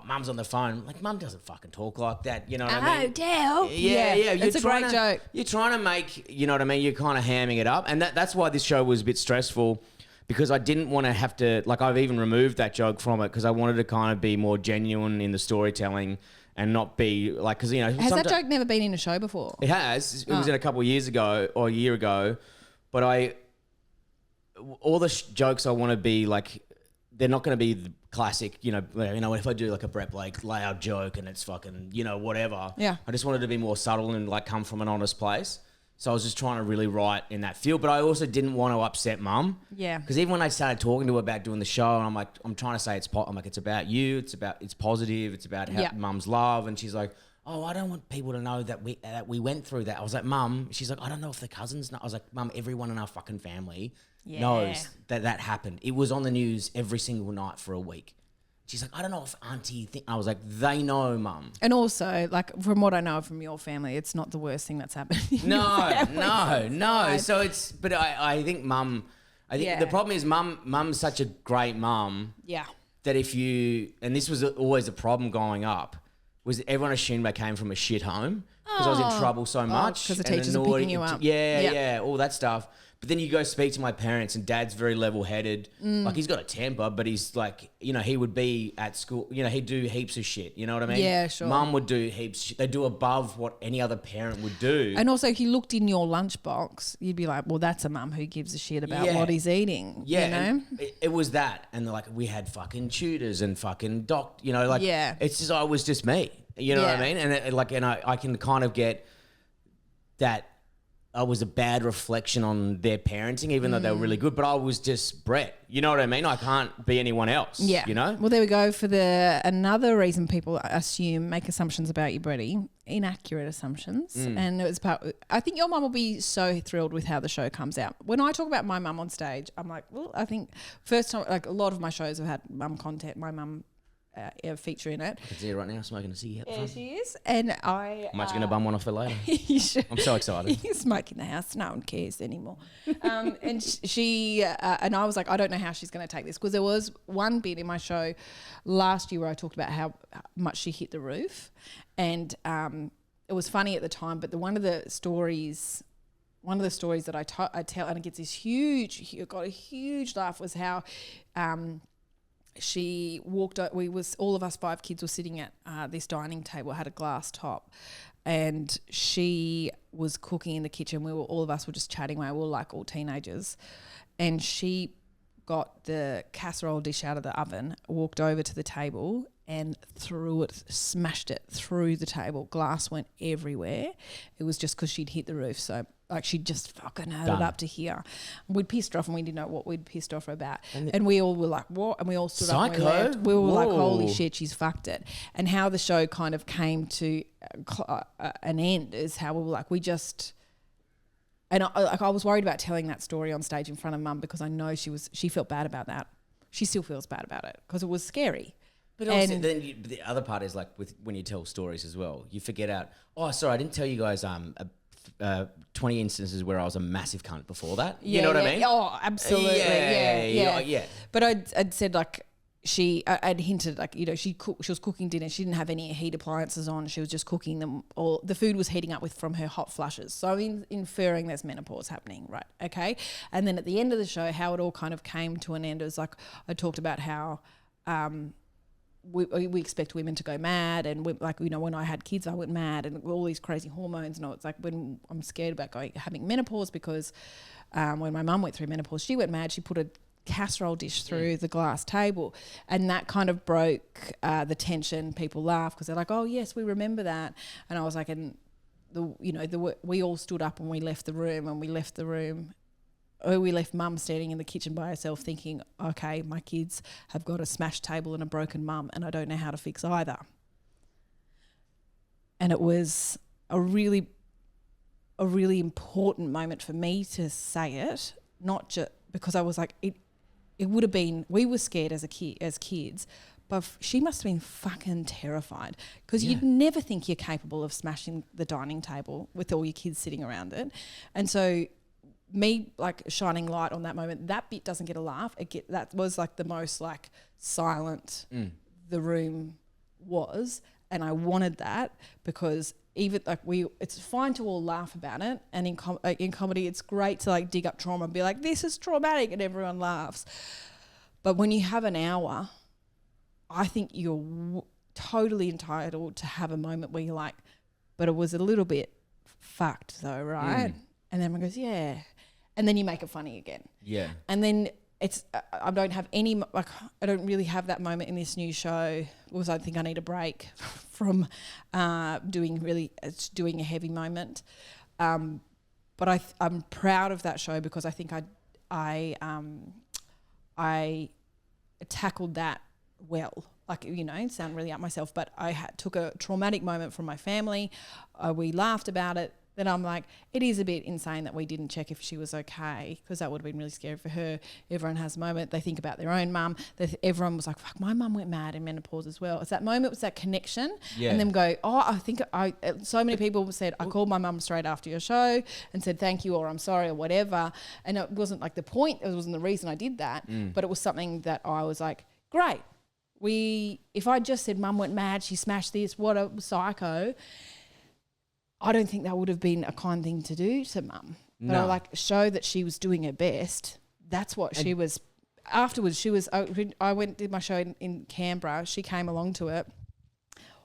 mum's on the phone. Like, mum doesn't fucking talk like that. You know what I mean? Hotel. Yeah. It's a great joke. You're trying to make, you know what I mean? You're kind of hamming it up. And that's why this show was a bit stressful because I didn't want to have to, I've even removed that joke from it because I wanted to kind of be more genuine in the storytelling and not be because, Has that joke never been in a show before? It has. It was in a couple of years ago or a year ago. But all the jokes I want to be they're not going to be the classic, if I do a Brett Blake loud joke and it's fucking, whatever. Yeah. I just wanted to be more subtle and come from an honest place. So I was just trying to really write in that field. But I also didn't want to upset mum. Yeah. Because even when I started talking to her about doing the show, and I'm trying to say it's about you. It's positive. It's about how mum's love. And she's like, I don't want people to know that we went through that. I was like, Mum. She's like, I don't know if the cousins know. I was like, Mum, everyone in our fucking family knows that happened. It was on the news every single night for a week. She's like, I don't know if auntie I was like, they know, Mum. And also, from what I know from your family, it's not the worst thing that's happened. No. So but I think Mum, the problem is Mum's such a great mum. Yeah. That and this was always a problem growing up, was everyone assumed I came from a shit home because I was in trouble so much. Because the teachers are picking you up. Yeah, all that stuff. But then you go speak to my parents and Dad's very level-headed. He's got a temper, but he's he would be at school, he'd do heaps of shit. You know what I mean? Yeah, sure. Mum would do heaps of shit. They do above what any other parent would do. And also, if you looked in your lunchbox, you'd be like, well, that's a mum who gives a shit about what he's eating. Yeah. It was that. And we had fucking tutors and fucking it's just, I was just me. You know what I mean? And and I can kind of get that I was a bad reflection on their parenting, even though they were really good. But I was just Brett. You know what I mean? I can't be anyone else. Yeah. You know? Well, there we go for another reason people make assumptions about you, Bretty. Inaccurate assumptions. And it was I think your mum will be so thrilled with how the show comes out. When I talk about my mum on stage, I'm like, well, I think first time, like a lot of my shows have had mum content. My mum feature in it. I can see her right now smoking a cigarette. Yeah, she is. And I might going to bum one off for later. I'm so excited. You smoke in the house. No one cares anymore. And she and I was like, I don't know how she's going to take this, because there was one bit in my show last year where I talked about how much she hit the roof, and it was funny at the time. But one of the stories that I tell, and it gets this huge, got a huge laugh, was how she walked. All of us 5 kids were sitting at this dining table, had a glass top, and she was cooking in the kitchen. All of us were just chatting away. We were like all teenagers, and she got the casserole dish out of the oven, walked over to the table and smashed it through the table. Glass went everywhere. It was just because she'd hit the roof. So like she just fucking had it up to here. We'd pissed her off and we didn't know what we'd pissed off her about. And we all were like, what? And we all stood up and we left. We were like, holy shit, she's fucked it. And how the show kind of came to an end is how we were like, we just... And I was worried about telling that story on stage in front of Mum, because I know she felt bad about that. She still feels bad about it because it was scary. But also, the other part is like when you tell stories as well, you forget out. Oh, sorry, I didn't tell you guys 20 instances where I was a massive cunt before that. You know what I mean? Oh, absolutely. Yeah. But I'd said like I'd hinted like, you know, she was cooking dinner. She didn't have any heat appliances on. She was just cooking them all. The food was heating up from her hot flushes. So I'm inferring there's menopause happening, right? Okay. And then at the end of the show, how it all kind of came to an end is like I talked about how we expect women to go mad, and like, you know, when I had kids I went mad, and all these crazy hormones. And it's like when I'm scared about having menopause, because when my mum went through menopause, she went mad. She put a casserole dish through the glass table, and that kind of broke the tension. People laugh because they're like, oh yes, we remember that. And I was like, and we all stood up and we left the room, and we left Mum standing in the kitchen by herself thinking, okay, my kids have got a smashed table and a broken mum, and I don't know how to fix either. And it was a really important moment for me to say it, not just because I was like, it would have been, we were scared as kids, but she must have been fucking terrified, because you'd never think you're capable of smashing the dining table with all your kids sitting around it. And so me like shining light on that moment, that bit doesn't get a laugh. That was like the most like silent the room was, and I wanted that, because even like it's fine to all laugh about it, and in comedy it's great to like dig up trauma and be like, this is traumatic, and everyone laughs. But when you have an hour, I think you're totally entitled to have a moment where you're like, but it was a little bit fucked though, right? And then everyone goes, yeah. And then you make it funny again. Yeah. And then I don't have any, like, I don't really have that moment in this new show, because I think I need a break from doing a heavy moment. But I'm proud of that show, because I think I tackled that well. Like, you know, sound really up myself, but I took a traumatic moment from my family. We laughed about it. Then I'm like, it is a bit insane that we didn't check if she was okay, because that would have been really scary for her. Everyone has a moment. They think about their own mum. Everyone was like, fuck, my mum went mad in menopause as well. It's that moment, it's that connection. Yeah. And then go, so many people said, I called my mum straight after your show and said thank you, or I'm sorry, or whatever. And it wasn't like the point, it wasn't the reason I did that, but it was something that I was like, great. If I just said mum went mad, she smashed this, what a psycho, I don't think that would have been a kind thing to do to mum. But I like show that she was doing her best. That's what she was. Afterwards, she was. I went did my show in Canberra. She came along to it.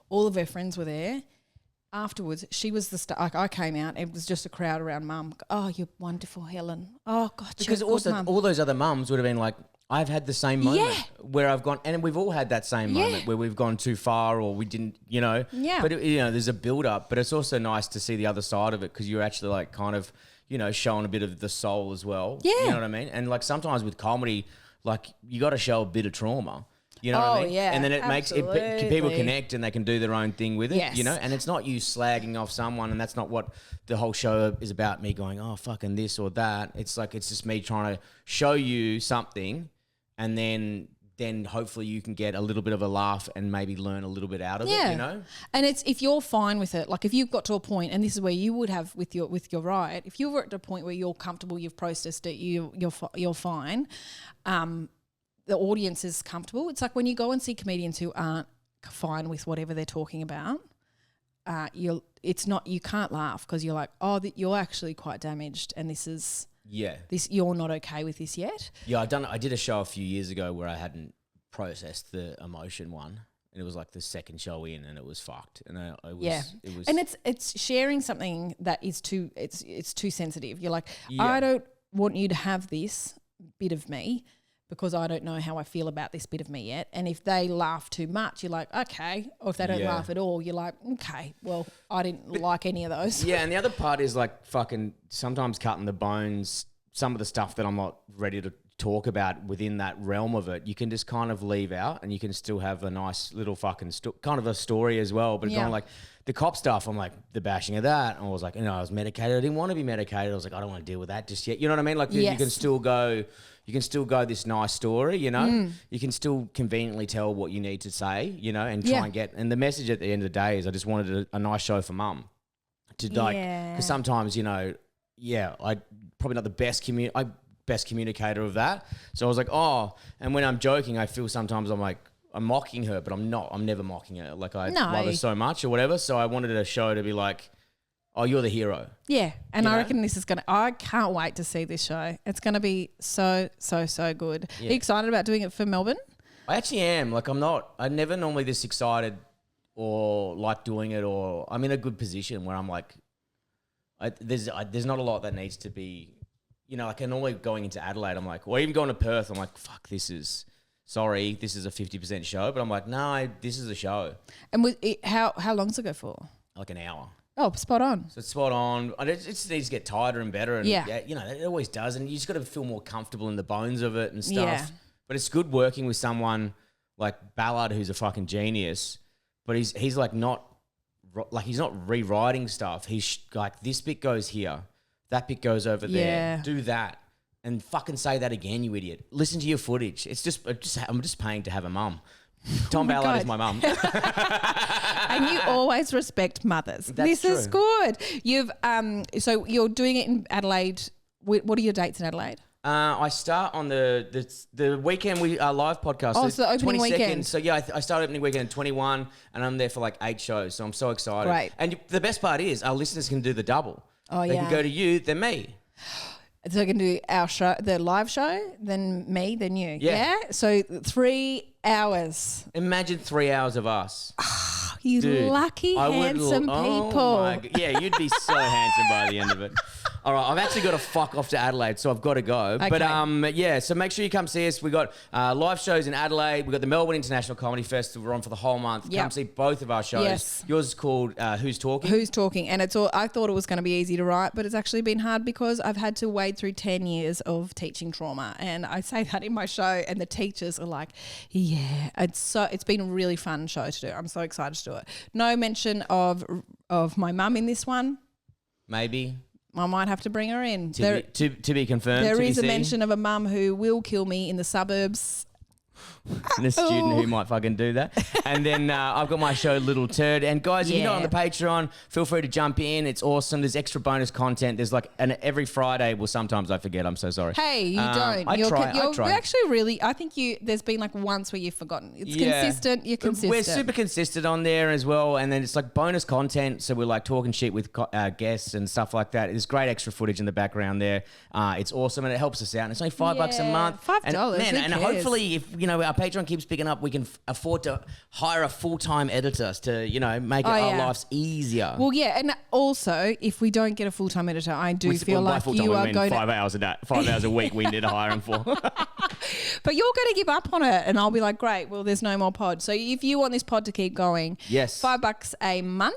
All of her friends were there. Afterwards, she was the star. Like I came out, it was just a crowd around mum. Oh, you're wonderful, Helen. Oh God, because also mum. All those other mums would have been like, I've had the same moment where I've gone, and we've all had that same moment where we've gone too far, or we didn't, you know. Yeah. But there's a build up, but it's also nice to see the other side of it, because you're actually like kind of showing a bit of the soul as well. Yeah. You know what I mean? And like sometimes with comedy, like you got to show a bit of trauma. You know what I mean? Yeah, and then it absolutely. makes people connect and they can do their own thing with it, Yes. And it's not you slagging off someone, and that's not what the whole show is about, me going, oh, fucking this or that. It's like, it's just me trying to show you something, and then hopefully you can get a little bit of a laugh and maybe learn a little bit out of it, And it's, if you're fine with it, like if you've got to a point, and this is where you would have with your riot, if you were at a point where you're comfortable, you've processed it, you're fine, the audience is comfortable. It's like when you go and see comedians who aren't fine with whatever they're talking about, you can't laugh because you're like, oh, you're actually quite damaged, and this you're not okay with this yet. Yeah, I did a show a few years ago where I hadn't processed the emotion one, and it was like the second show in, and it was fucked. And it was, and it's sharing something that is too sensitive. You're like, I don't want you to have this bit of me, because I don't know how I feel about this bit of me yet. And if they laugh too much, you're like, okay. Or if they don't laugh at all, you're like, okay, well, I didn't like any of those. Yeah, and the other part is like fucking sometimes cutting the bones, some of the stuff that I'm not ready to talk about within that realm of it, you can just kind of leave out, and you can still have a nice little fucking kind of a story as well. But going like the cop stuff, I'm like, the bashing of that. And I was like, I was medicated. I didn't want to be medicated. I was like, I don't want to deal with that just yet. You know what I mean? Like you can still go... You can still go this nice story, You can still conveniently tell what you need to say, and try and get... And the message at the end of the day is I just wanted a nice show for mum. To like... Because sometimes, I probably not the best communicator of that. So I was like, oh... And when I'm joking, I feel sometimes I'm like... I'm mocking her, but I'm not. I'm never mocking her. Like I love her so much or whatever. So I wanted a show to be like... Oh, you're the hero. Yeah. And I reckon this is I can't wait to see this show. It's going to be so, so, so good. Yeah. Are you excited about doing it for Melbourne? I actually am. Like I'm never normally this excited or like doing it, or I'm in a good position where I'm like, there's not a lot that needs to be, like I normally going into Adelaide, I'm like, or even going to Perth, I'm like, fuck, this is a 50% show. But I'm like, no, this is a show. And how long's it go for? Like an hour. Oh, spot on. So it's spot on. It just needs to get tighter and better. And it always does. And you just got to feel more comfortable in the bones of it and stuff. Yeah. But it's good working with someone like Ballard, who's a fucking genius. But he's like he's not rewriting stuff. He's like, this bit goes here, that bit goes over there. Do that. And fucking say that again, you idiot. Listen to your footage. I'm just paying to have a mum. Tom Ballard is my mum. And you always respect mothers. This is good. You've so you're doing it in Adelaide. What are your dates in Adelaide? I start on the weekend live podcast. Oh, so the opening 22nd. weekend. So yeah, I start opening weekend 21, and I'm there for like 8 shows. So I'm so excited. Right. And the best part is our listeners can do the double. Oh, they can go to you, then me. So I can do our show, the live show, then me, then you. Yeah. So 3 hours. Imagine 3 hours of us. You lucky, handsome people. Yeah, you'd be so handsome by the end of it. All right, I've actually got to fuck off to Adelaide, so I've got to go. Okay. But so make sure you come see us. We got live shows in Adelaide. We got the Melbourne International Comedy Festival. We're on for the whole month. Come see both of our shows. Yes. Yours is called Who's Talking? Who's Talking? And I thought it was going to be easy to write, but it's actually been hard because I've had to wade through 10 years of teaching trauma, and I say that in my show, and the teachers are like, yeah, it's been a really fun show to do. I'm so excited to do it. No mention of my mum in this one. Maybe. I might have to bring her in. To be confirmed. There is a mention of a mum who will kill me in the suburbs. And a student who might fucking do that. And then I've got my show Little Turd. And guys, if you're not on the Patreon, feel free to jump in. It's awesome. There's extra bonus content. There's and every Friday, well, sometimes I forget. I'm so sorry. Hey, you don't. I try. Actually, really, I think there's been like once where you've forgotten. It's consistent. You're consistent. We're super consistent on there as well. And then it's like bonus content. So we're like talking shit with guests and stuff like that. There's great extra footage in the background there. It's awesome. And it helps us out. And it's only $5 a month. $5. And hopefully if, our Patreon keeps picking up, we can afford to hire a full-time editor to, make our lives easier. Well, yeah, and also, if we don't get a full-time editor, I do feel like you are going 5 hours a day, 5 hours a week we need to hire him for. But you're going to give up on it, and I'll be like, great, well, there's no more pod. So if you want this pod to keep going, yes, $5 a month.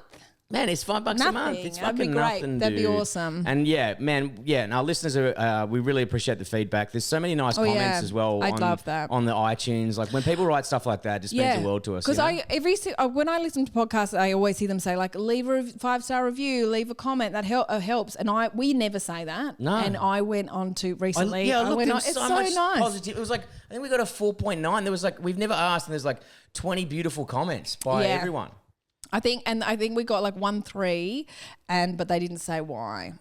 Man, it's $5 a month. It's That'd fucking be great. nothing, That'd be dude. awesome. And and our listeners are. We really appreciate the feedback. There's so many nice comments as well. I'd love that on the iTunes. Like when people write stuff like that, it just means the world to us. Because when I listen to podcasts, I always hear them say like, leave a 5-star review, leave a comment. That helps. And we never say that. No. And I went on to recently. I went on. It's so nice. Positive. It was like I think we got a 4.9. There was like we've never asked, and there's like 20 beautiful comments by everyone. I think we got like 1-3, but they didn't say why.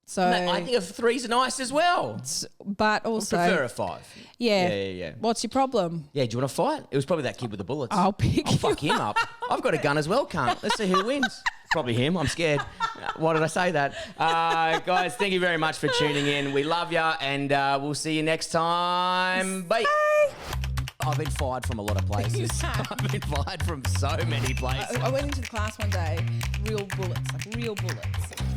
So I think a 3's nice as well. But also I prefer a 5. Yeah. What's your problem? Yeah, do you want to fight? It was probably that kid with the bullets. I'll fuck him up. I've got a gun as well, cunt. Let's see who wins. Probably him. I'm scared. Why did I say that? Guys, thank you very much for tuning in. We love you, and we'll see you next time. Bye. I've been fired from a lot of places. I've been fired from so many places. I went into the class one day, real bullets.